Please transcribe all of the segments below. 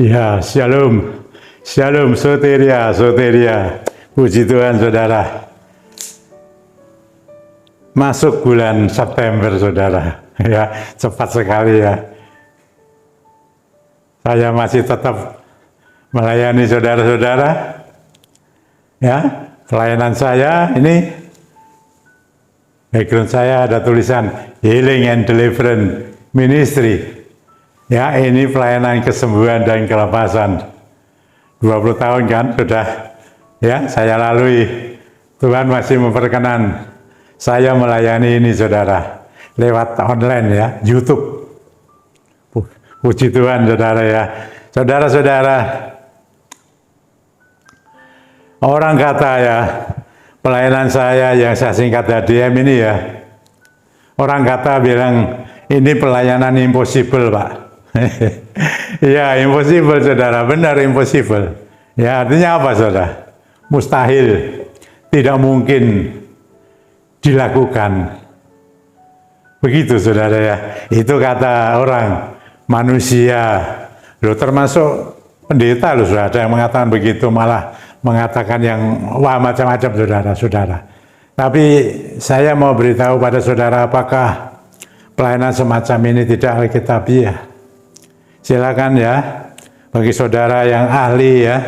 Ya, shalom. Shalom, soteria, soteria. Puji Tuhan, saudara. Masuk bulan September, saudara. Ya, cepat sekali ya. Saya masih tetap melayani saudara-saudara. Ya, pelayanan saya ini, background saya ada tulisan Healing and Deliverance Ministry. Ya, ini pelayanan kesembuhan dan kelepasan. 20 tahun kan sudah ya saya lalui. Tuhan masih memperkenan saya melayani ini, saudara, lewat online ya, YouTube. Puji Tuhan, saudara ya. Saudara-saudara, orang kata ya, pelayanan saya yang saya singkat HDM ini ya, orang kata bilang ini pelayanan impossible, Pak. Ya, impossible, saudara, benar impossible. Ya, artinya apa, saudara? Mustahil, tidak mungkin dilakukan. Begitu, saudara ya. Itu kata orang, manusia. Loh, termasuk pendeta loh, sudah ada yang mengatakan begitu, malah mengatakan yang wah macam-macam, saudara-saudara. Tapi saya mau beritahu pada saudara, apakah pelayanan semacam ini tidak alkitabiah? Silakan ya, bagi saudara yang ahli ya,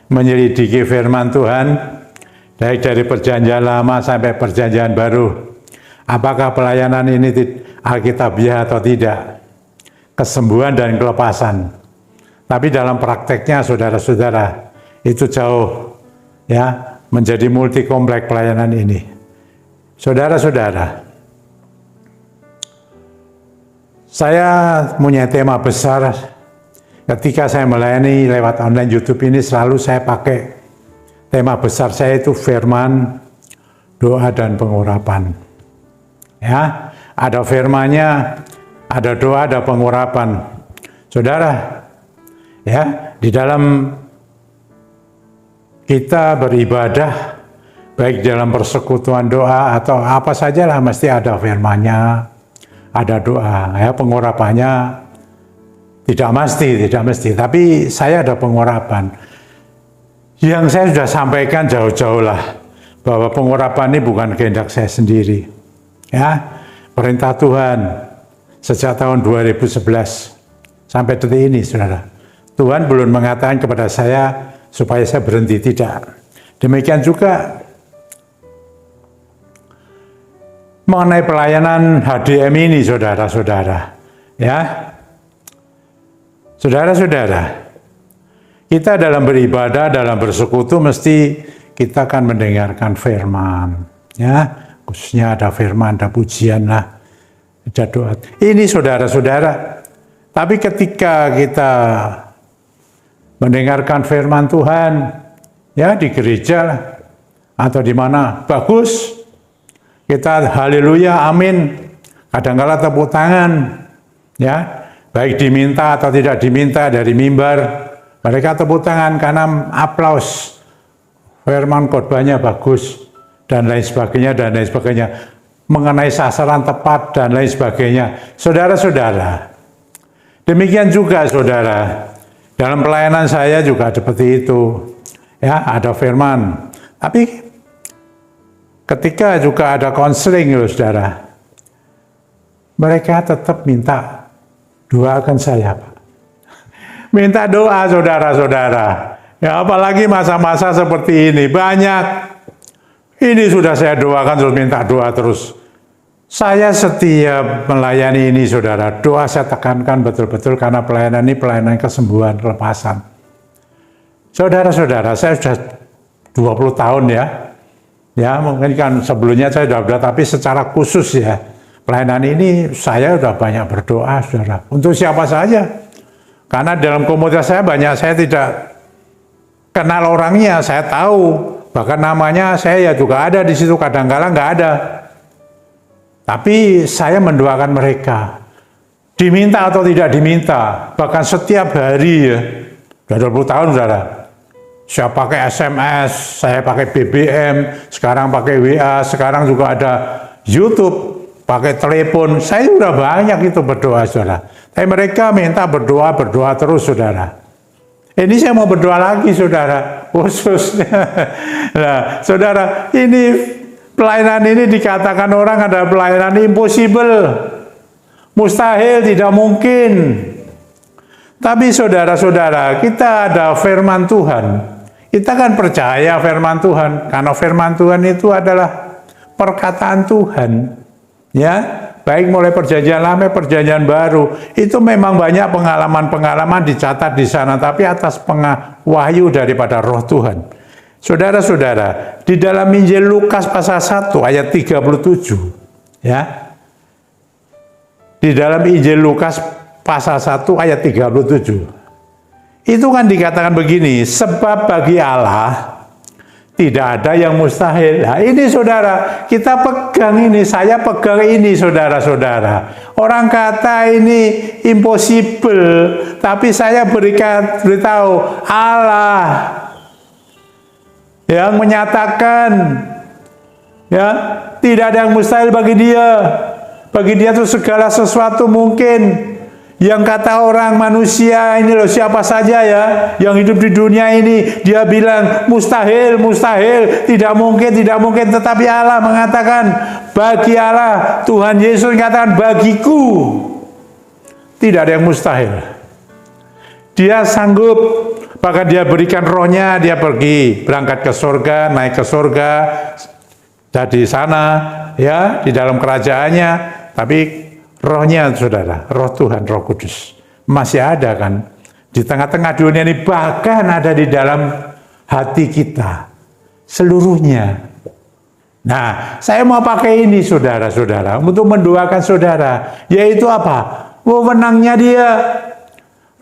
menyelidiki firman Tuhan, baik dari perjanjian lama sampai perjanjian baru. Apakah pelayanan ini alkitabiah atau tidak? Kesembuhan dan kelepasan. Tapi dalam prakteknya, saudara-saudara, itu jauh ya, menjadi multi komplek pelayanan ini. Saudara-saudara, saya punya tema besar ketika saya melayani lewat online YouTube ini, selalu saya pakai tema besar saya itu firman, doa, dan pengurapan. Ya, ada firmannya, ada doa, ada pengurapan. Saudara, ya, di dalam kita beribadah, baik dalam persekutuan doa atau apa sajalah, mesti ada firmannya, ada doa, ya, pengurapannya tidak mesti, tapi saya ada pengurapan. Yang saya sudah sampaikan jauh-jauh lah, bahwa pengurapan ini bukan kehendak saya sendiri. Ya, perintah Tuhan sejak tahun 2011 sampai detik ini, saudara. Tuhan belum mengatakan kepada saya supaya saya berhenti, tidak. Demikian juga mengenai pelayanan HDM ini, saudara-saudara, ya, saudara-saudara, kita dalam beribadah, dalam bersekutu, mesti kita akan mendengarkan firman, ya, khususnya ada firman, ada pujian lah, ada doa. Ini saudara-saudara, tapi ketika kita mendengarkan firman Tuhan, ya, di gereja atau di mana, bagus. Kita haleluya, amin. Kadang-kala tepuk tangan, ya, baik diminta atau tidak diminta dari mimbar, mereka tepuk tangan karena aplaus. Firman khotbahnya bagus dan lain sebagainya dan lain sebagainya, mengenai sasaran tepat dan lain sebagainya. Saudara-saudara, demikian juga saudara, dalam pelayanan saya juga seperti itu. Ya, ada firman, tapi ketika juga ada konseling, saudara, mereka tetap minta doakan saya, Pak. Minta doa, saudara-saudara. Ya, apalagi masa-masa seperti ini, banyak. Ini sudah saya doakan terus, minta doa terus. Saya setiap melayani ini, saudara, doa saya tekankan betul-betul karena pelayanan ini pelayanan kesembuhan, kelepasan. Saudara-saudara, saya sudah 20 tahun ya. Ya, mungkin kan sebelumnya saya sudah, tapi secara khusus ya, pelayanan ini saya sudah banyak berdoa, saudara. Untuk siapa saja. Karena dalam komunitas saya banyak, saya tidak kenal orangnya, saya tahu. Bahkan namanya saya ya juga ada di situ, kadang-kala nggak ada. Tapi saya mendoakan mereka. Diminta atau tidak diminta, bahkan setiap hari ya, sudah 20 tahun, saudara. Saya pakai SMS, saya pakai BBM, sekarang pakai WA, sekarang juga ada YouTube, pakai telepon. Saya sudah banyak itu berdoa, saudara. Tapi mereka minta berdoa terus, saudara. Ini saya mau berdoa lagi, saudara, khususnya. Nah, saudara, ini pelayanan ini dikatakan orang adalah pelayanan impossible, mustahil, tidak mungkin. Tapi saudara-saudara, kita ada firman Tuhan. Kita kan percaya firman Tuhan, karena firman Tuhan itu adalah perkataan Tuhan. Ya, baik mulai perjanjian lama, perjanjian baru. Itu memang banyak pengalaman-pengalaman dicatat di sana, tapi atas wahyu daripada Roh Tuhan. Saudara-saudara, di dalam Injil Lukas pasal 1 ayat 37, ya. Di dalam Injil Lukas pasal 1 ayat 37. Itu kan dikatakan begini, sebab bagi Allah tidak ada yang mustahil. Nah, ini saudara, kita pegang ini, saya pegang ini saudara-saudara. Orang kata ini impossible, tapi saya beritahu Allah yang menyatakan, ya, tidak ada yang mustahil bagi Dia. Bagi Dia itu segala sesuatu mungkin. Yang kata orang manusia ini loh, siapa saja ya yang hidup di dunia ini, dia bilang mustahil, mustahil, tidak mungkin, tetapi Allah mengatakan, bagi Allah, Tuhan Yesus mengatakan, bagiku tidak ada yang mustahil. Dia sanggup, bahkan Dia berikan Rohnya, Dia pergi berangkat ke surga, naik ke surga, jadi sana ya di dalam kerajaannya, tapi Rohnya, saudara, Roh Tuhan, Roh Kudus masih ada kan di tengah-tengah dunia ini, bahkan ada di dalam hati kita seluruhnya. Nah, saya mau pakai ini saudara-saudara untuk mendoakan saudara, yaitu apa? Wewenangnya Dia,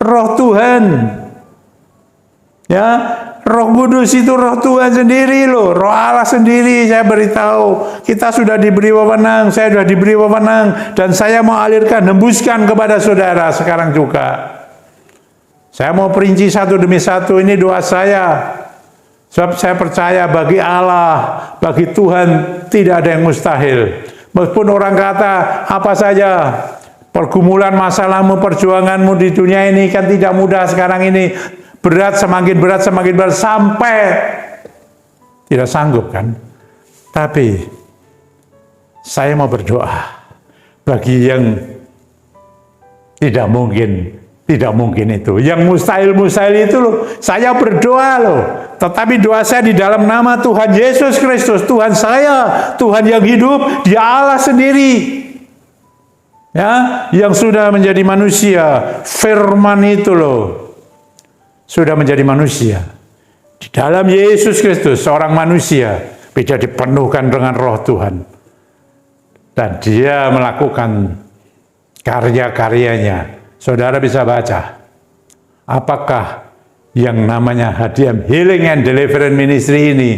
Roh Tuhan, ya. Roh Kudus itu Roh Tuhan sendiri loh, Roh Allah sendiri. Saya beritahu, kita sudah diberi wewenang, saya sudah diberi wewenang, dan saya mau alirkan, hembuskan kepada saudara sekarang juga. Saya mau perinci satu demi satu, ini doa saya. Sebab saya percaya bagi Allah, bagi Tuhan tidak ada yang mustahil. Meskipun orang kata apa saja, pergumulan masalahmu, perjuanganmu di dunia ini kan tidak mudah sekarang ini. Berat, semakin berat, sampai tidak sanggup kan. Tapi saya mau berdoa bagi yang tidak mungkin itu. Yang mustahil itu loh, saya berdoa loh. Tetapi doa saya di dalam nama Tuhan Yesus Kristus, Tuhan saya, Tuhan yang hidup, Dia Allah sendiri. Ya, yang sudah menjadi manusia, firman itu loh. Sudah menjadi manusia. Di dalam Yesus Kristus, seorang manusia bisa dipenuhkan dengan Roh Tuhan. Dan Dia melakukan karya-karyanya. Saudara bisa baca. Apakah yang namanya Hadiam Healing and Deliverance Ministry ini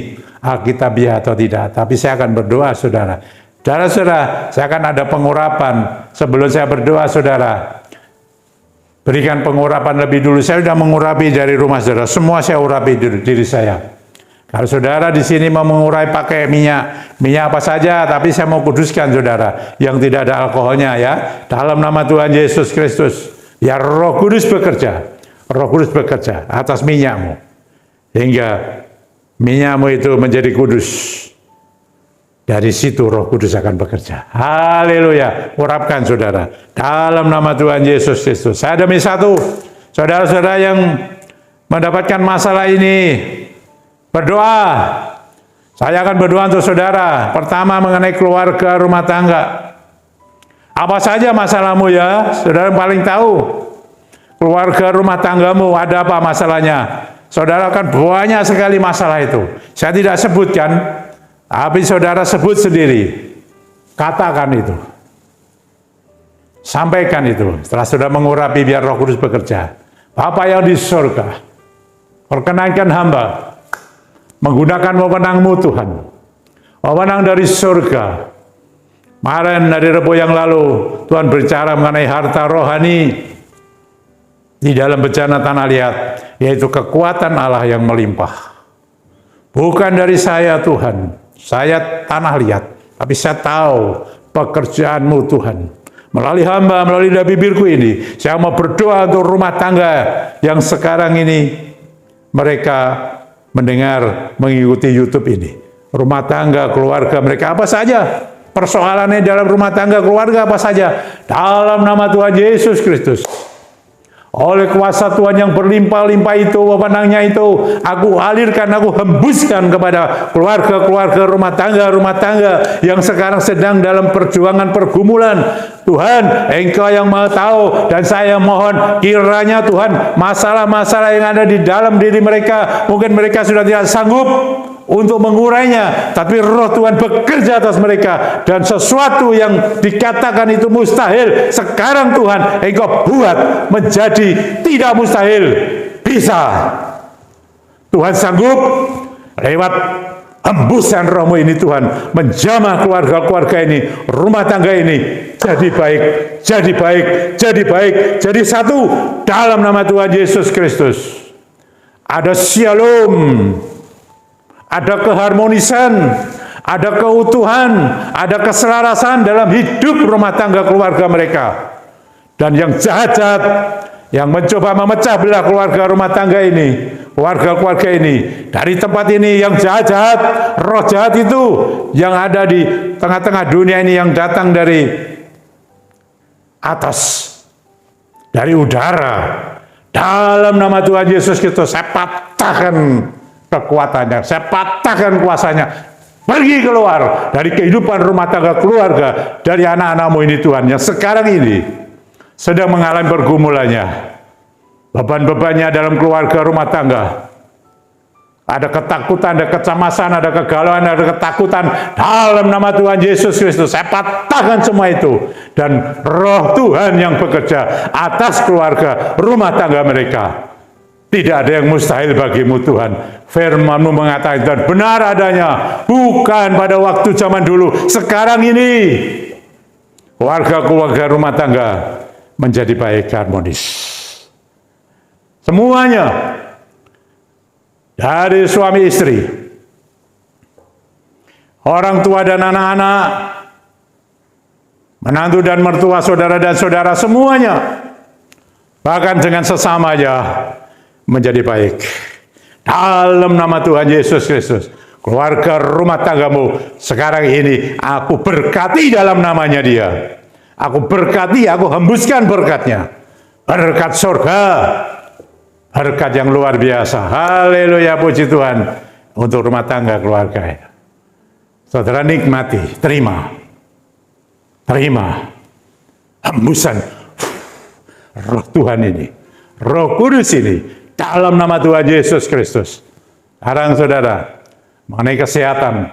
alkitabiah atau tidak? Tapi saya akan berdoa, saudara. Saudara, saya akan ada pengurapan. Sebelum saya berdoa, saudara, berikan pengurapan lebih dulu. Saya sudah mengurapi dari rumah saudara. Semua saya urapi diri saya. Kalau saudara di sini mau mengurai pakai minyak apa saja, tapi saya mau kuduskan saudara, yang tidak ada alkoholnya ya. Dalam nama Tuhan Yesus Kristus, ya Roh Kudus bekerja. Roh Kudus bekerja atas minyakmu. Hingga minyakmu itu menjadi kudus. Dari situ Roh Kudus akan bekerja. Haleluya. Urapkan saudara. Dalam nama Tuhan Yesus Kristus. Saya demi satu. Saudara-saudara yang mendapatkan masalah ini, berdoa. Saya akan berdoa untuk saudara. Pertama mengenai keluarga, rumah tangga. Apa saja masalahmu ya. Saudara yang paling tahu. Keluarga, rumah tanggamu ada apa masalahnya. Saudara kan banyak sekali masalah itu. Saya tidak sebutkan. Tapi saudara sebut sendiri, katakan itu, sampaikan itu. Setelah sudah mengurapi, biar Roh Kudus bekerja. Bapa yang di surga, perkenankan hamba menggunakan wewenang-Mu Tuhan, wewenang dari surga. Kemarin dari Rebo yang lalu, Tuhan berbicara mengenai harta rohani di dalam bencana tanah liat, yaitu kekuatan Allah yang melimpah. Bukan dari saya Tuhan. Saya tanah liat, tapi saya tahu pekerjaan-Mu Tuhan. melalui hamba, melalui dari bibirku ini, saya mau berdoa untuk rumah tangga yang sekarang ini mereka mendengar, mengikuti YouTube ini. Rumah tangga, keluarga mereka apa saja, persoalannya dalam rumah tangga, keluarga apa saja, dalam nama Tuhan Yesus Kristus. Oleh kuasa Tuhan yang berlimpah-limpah itu, wewenangnya itu, aku alirkan, aku hembuskan kepada keluarga-keluarga rumah tangga yang sekarang sedang dalam perjuangan pergumulan. Tuhan, Engkau yang Maha tahu, dan saya mohon kiranya Tuhan, masalah-masalah yang ada di dalam diri mereka, mungkin mereka sudah tidak sanggup untuk mengurainya, tapi Roh Tuhan bekerja atas mereka, dan sesuatu yang dikatakan itu mustahil, sekarang Tuhan Engkau buat menjadi tidak mustahil. Bisa. Tuhan sanggup lewat hembusan Roh-Mu ini, Tuhan, menjamah keluarga-keluarga ini, rumah tangga ini jadi baik, jadi baik, jadi baik, jadi satu dalam nama Tuhan Yesus Kristus. Ada shalom, ada keharmonisan, ada keutuhan, ada keselarasan dalam hidup rumah tangga keluarga mereka. Dan yang jahat-jahat, yang mencoba memecah belah keluarga rumah tangga ini, keluarga-keluarga ini, dari tempat ini yang jahat-jahat, roh jahat itu yang ada di tengah-tengah dunia ini, yang datang dari atas, dari udara, dalam nama Tuhan Yesus Kristus, saya patahkan kekuatannya, saya patahkan kuasanya, pergi keluar dari kehidupan rumah tangga keluarga, dari anak-anak-Mu ini Tuhan, yang sekarang ini sedang mengalami pergumulannya, beban-bebannya dalam keluarga rumah tangga. Ada ketakutan, ada kecemasan, ada kegalauan, ada ketakutan. Dalam nama Tuhan Yesus Kristus, saya patahkan semua itu. Dan Roh Tuhan yang bekerja atas keluarga rumah tangga mereka. Tidak ada yang mustahil bagimu Tuhan. Firman-Mu mengatakan, dan benar adanya, bukan pada waktu zaman dulu, sekarang ini keluarga-keluarga rumah tangga menjadi baik, harmonis. Semuanya, dari suami istri, orang tua dan anak-anak, menantu dan mertua, saudara dan saudara, semuanya, bahkan dengan sesamanya, menjadi baik. Dalam nama Tuhan Yesus Kristus, keluarga rumah tanggamu sekarang ini, aku berkati dalam namanya Dia. Aku berkati, aku hembuskan berkatnya. Berkat surga, berkat yang luar biasa. Haleluya, puji Tuhan untuk rumah tangga keluarga. Saudara nikmati, terima hembusan Roh Tuhan ini, Roh Kudus ini, dalam nama Tuhan Yesus Kristus. Sekarang saudara, mengenai kesehatan,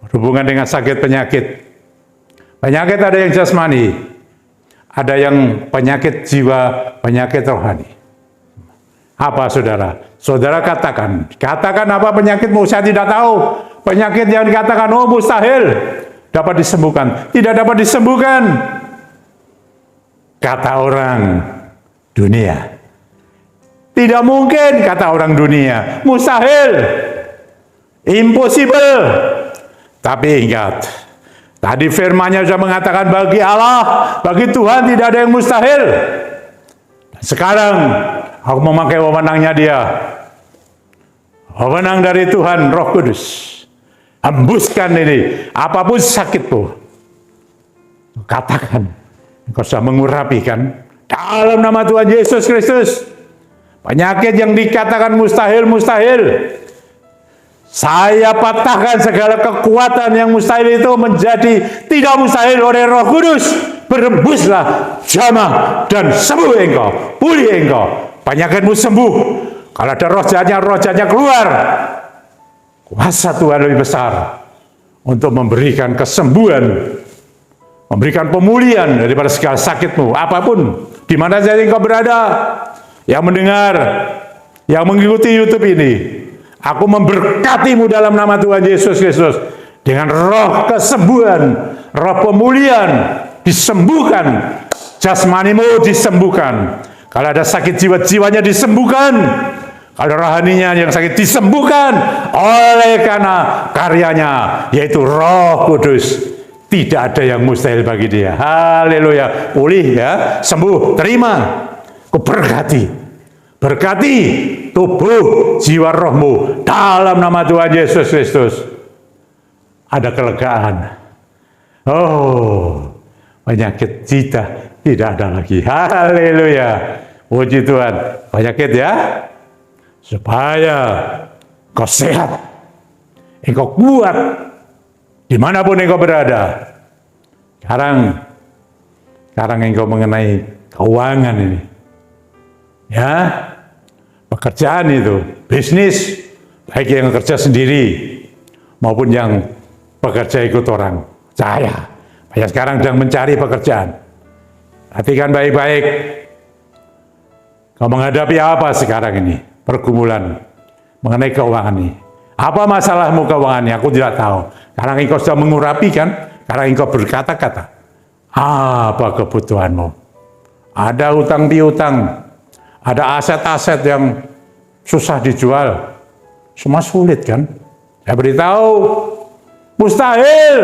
berhubungan dengan sakit penyakit. Penyakit ada yang jasmani, ada yang penyakit jiwa, penyakit rohani. Apa saudara? Saudara katakan apa penyakitmu? Saya tidak tahu. Penyakit yang dikatakan, oh mustahil dapat disembuhkan. Tidak dapat disembuhkan. Kata orang dunia. Tidak mungkin, kata orang dunia. Mustahil. Impossible. Tapi ingat, tadi firman-Nya sudah mengatakan bagi Allah, bagi Tuhan tidak ada yang mustahil. Sekarang aku memakai wewenangnya Dia, wewenang dari Tuhan Roh Kudus. Hembuskan ini, apapun sakitmu, katakan, engkau sudah mengurapi kan? Dalam nama Tuhan Yesus Kristus, penyakit yang dikatakan mustahil, saya patahkan segala kekuatan yang mustahil itu menjadi tidak mustahil oleh Roh Kudus. Berembuslah, jamah, dan sembuh engkau, pulih engkau, penyakitmu sembuh. Kalau ada roh jahatnya keluar. Kuasa Tuhan lebih besar untuk memberikan kesembuhan, memberikan pemulihan daripada segala sakitmu, apapun, di mana saja engkau berada, yang mendengar, yang mengikuti YouTube ini. Aku memberkatimu dalam nama Tuhan Yesus Kristus dengan roh kesembuhan, roh pemulihan, disembuhkan, jasmanimu disembuhkan. Kalau ada sakit jiwa-jiwanya disembuhkan. Kalau rohaninya yang sakit disembuhkan oleh karena karyanya, yaitu Roh Kudus Tidak ada yang mustahil bagi dia. Haleluya. Pulih ya, sembuh, terima. Kau berkati. Berkati tubuh, jiwa, rohmu dalam nama Tuhan Yesus Kristus. Ada kelegaan. Oh, penyakit kita tidak ada lagi. Haleluya. Puji Tuhan. Penyakit ya. Supaya kau sehat. Engkau kuat. Dimanapun engkau berada. Sekarang engkau mengenai keuangan ini. Ya, pekerjaan itu, bisnis, baik yang kerja sendiri maupun yang bekerja ikut orang. Saya sekarang sedang mencari pekerjaan. Perhatikan baik-baik. Kau menghadapi apa sekarang ini? Pergumulan mengenai keuangan ini. Apa masalahmu keuangannya? Aku tidak tahu. Karena engkau sudah mengurapi kan? Karena engkau berkata-kata. Apa kebutuhanmu? Ada utang piutang. Ada aset-aset yang susah dijual. Semua sulit kan? Saya beritahu, mustahil.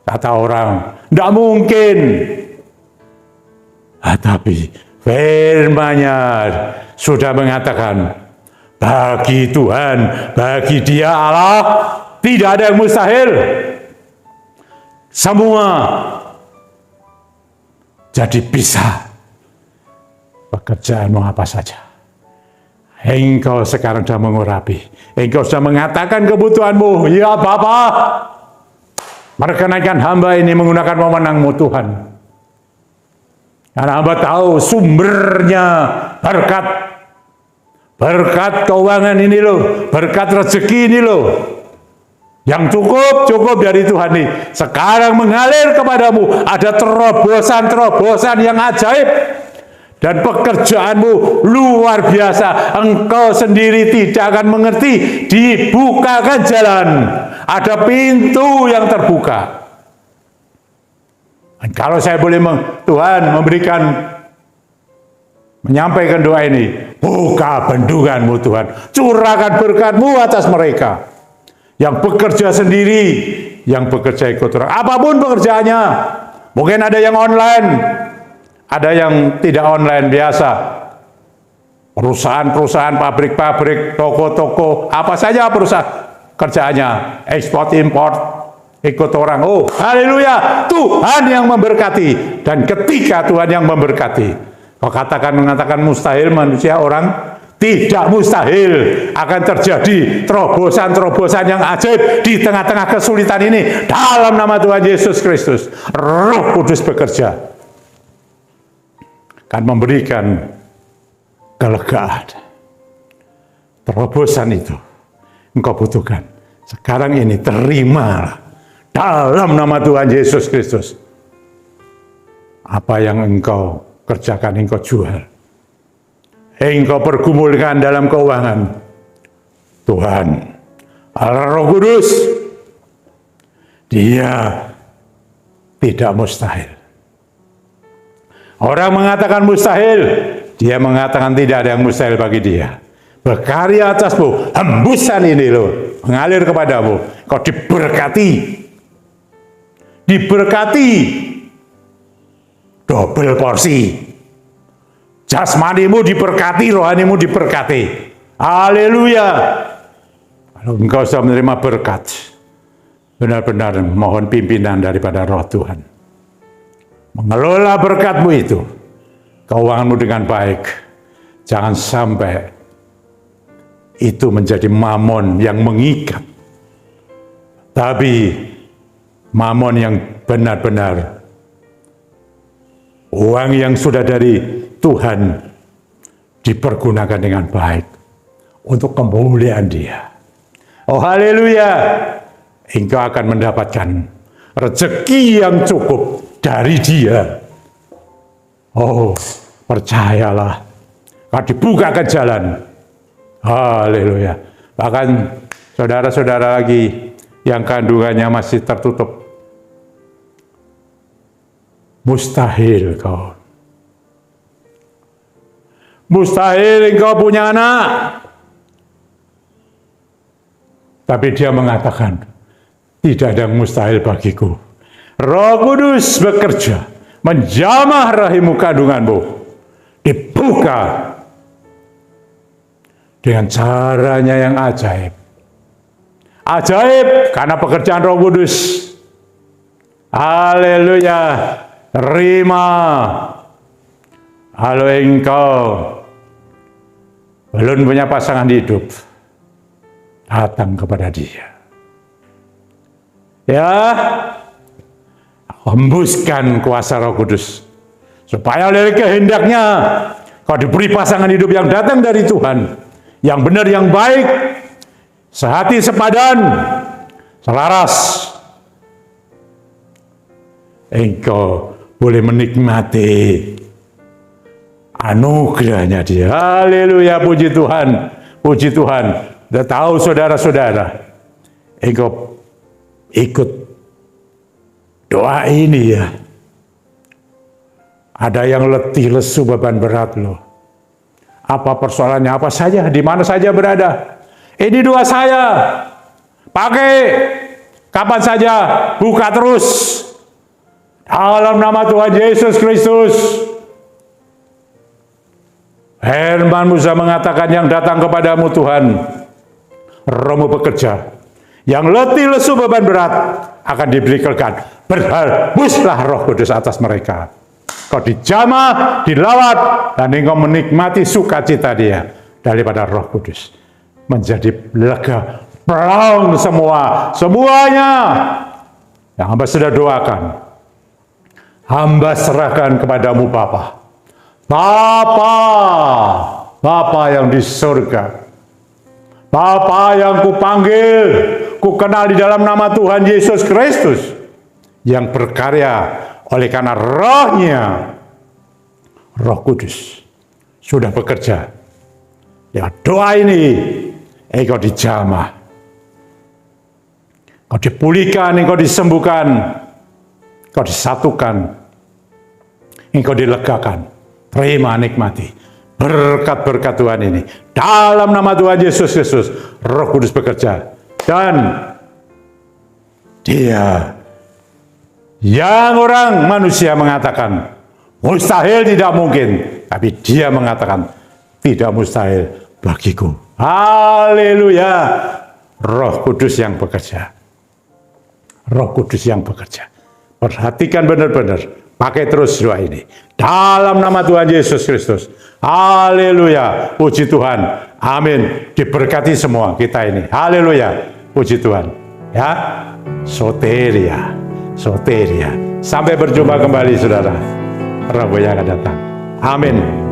Kata orang, tidak mungkin. Tapi firman-Nya sudah mengatakan, bagi Tuhan, bagi Dia Allah, tidak ada yang mustahil. Semua jadi bisa. Pekerjaanmu apa saja. Engkau sekarang sudah mengurapi. Engkau sudah mengatakan kebutuhanmu. Ya Bapa, perkenankan hamba ini menggunakan wewenang-Mu Tuhan. Karena hamba tahu sumbernya berkat. Berkat keuangan ini loh. Berkat rezeki ini loh. Yang cukup dari Tuhan ini. Sekarang mengalir kepadamu. Ada terobosan-terobosan yang ajaib. Dan pekerjaanmu luar biasa. Engkau sendiri tidak akan mengerti. Dibukakan jalan. Ada pintu yang terbuka. Dan kalau saya boleh Tuhan menyampaikan doa ini. Buka bendunganmu Tuhan. Curahkan berkat-Mu atas mereka. Yang bekerja sendiri. Yang bekerja ikut orang. Apapun pekerjaannya. Mungkin ada yang online. Ada yang tidak online biasa. Perusahaan-perusahaan, pabrik-pabrik, toko-toko, apa saja perusahaan kerjaannya. Ekspor, import, ikut orang. Oh, haleluya. Tuhan yang memberkati. Dan ketika Tuhan yang memberkati. Kau mengatakan mustahil manusia, orang tidak mustahil. Akan terjadi terobosan-terobosan yang ajaib di tengah-tengah kesulitan ini. Dalam nama Tuhan Yesus Kristus. Roh Kudus bekerja. Akan memberikan kelegaan. Terobosan itu engkau butuhkan. Sekarang ini terimalah dalam nama Tuhan Yesus Kristus. Apa yang engkau kerjakan, engkau jual. Engkau pergumulkan dalam keuangan. Tuhan, Allah Roh Kudus, Dia tidak mustahil. Orang mengatakan mustahil, Dia mengatakan tidak ada yang mustahil bagi Dia. Berkarya atasmu, hembusan ini loh, mengalir kepadamu. Kau diberkati. Diberkati. Double porsi. Jasmanimu diberkati, rohanimu diberkati. Haleluya. Kalau engkau sudah menerima berkat, benar-benar mohon pimpinan daripada Roh Tuhan. Mengelola berkat-Mu itu, keuanganmu dengan baik. Jangan sampai itu menjadi mamon yang mengikat. Tapi mamon yang benar-benar uang yang sudah dari Tuhan dipergunakan dengan baik untuk kemuliaan Dia. Oh haleluya. Engkau akan mendapatkan rezeki yang cukup dari Dia. Oh, percayalah. Kau dibukakan jalan. Haleluya. Bahkan saudara-saudara lagi yang kandungannya masih tertutup. Mustahil kau. Mustahil engkau punya anak. Tapi Dia mengatakan, tidak ada yang mustahil bagiku. Roh Kudus bekerja, menjamah rahimmu kandunganmu, dibuka dengan caranya yang ajaib. Ajaib karena pekerjaan Roh Kudus. Haleluya. Terima. Kalau engkau belum punya pasangan hidup, datang kepada Dia. Ya, hembuskan kuasa Roh Kudus supaya oleh kehendaknya kau diberi pasangan hidup yang datang dari Tuhan, yang benar, yang baik, sehati, sepadan, selaras. Engkau boleh menikmati anugerahnya Dia. Haleluya, puji Tuhan, puji Tuhan. Sudah tahu saudara-saudara, engkau ikut doa ini ya. Ada yang letih, lesu, beban berat loh. Apa persoalannya, apa saja, di mana saja berada. Ini doa saya. Pakai kapan saja, buka terus. Dalam nama Tuhan Yesus Kristus. Firman Musa mengatakan, yang datang kepadamu Tuhan, Roh-Mu bekerja. Yang letih, lesu, beban berat akan diberi kelegaan. Berhembuslah Roh Kudus atas mereka. Kau dijamah, dilawat, dan engkau menikmati sukacita Dia daripada Roh Kudus. Menjadi lega, plong semuanya. Yang hamba sudah doakan, hamba serahkan kepadamu Bapa. Bapa yang di surga. Bapa yang kupanggil, kukenal di dalam nama Tuhan Yesus Kristus, yang berkarya oleh karena Roh-Nya. Roh Kudus sudah bekerja. Ya, doa ini engkau dijamah, engkau dipulihkan, engkau disembuhkan, engkau disatukan, engkau dilegakan. Terima, nikmati berkat-berkat Tuhan ini. Dalam nama Tuhan Yesus Kristus, Roh Kudus bekerja. Dan Dia yang orang manusia mengatakan mustahil, tidak mungkin, tapi Dia mengatakan tidak mustahil bagiku. Haleluya. Roh Kudus yang bekerja. Roh Kudus yang bekerja. Perhatikan benar-benar. Pakai terus doa ini. Dalam nama Tuhan Yesus Kristus. Haleluya. Puji Tuhan. Amin. Diberkati semua kita ini. Haleluya. Puji Tuhan. Ya. Soteria. Soteria. Sampai berjumpa kembali saudara. Rabu yang akan datang. Amin.